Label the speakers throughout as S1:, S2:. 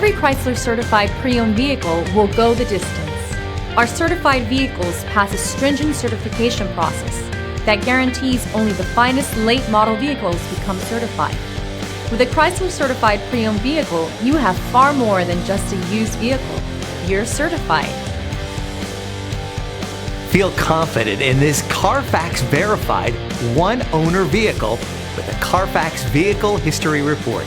S1: Every Chrysler certified pre-owned vehicle will go the distance. Our certified vehicles pass a stringent certification process that guarantees only the finest late model vehicles become certified. With a Chrysler certified pre-owned vehicle, you have far more than just a used vehicle. You're certified.
S2: Feel confident in this Carfax verified one-owner vehicle with a Carfax Vehicle History Report.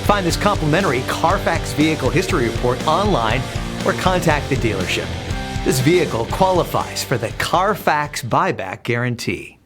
S2: Find this complimentary Carfax Vehicle History Report online or contact the dealership. This vehicle qualifies for the Carfax Buyback Guarantee.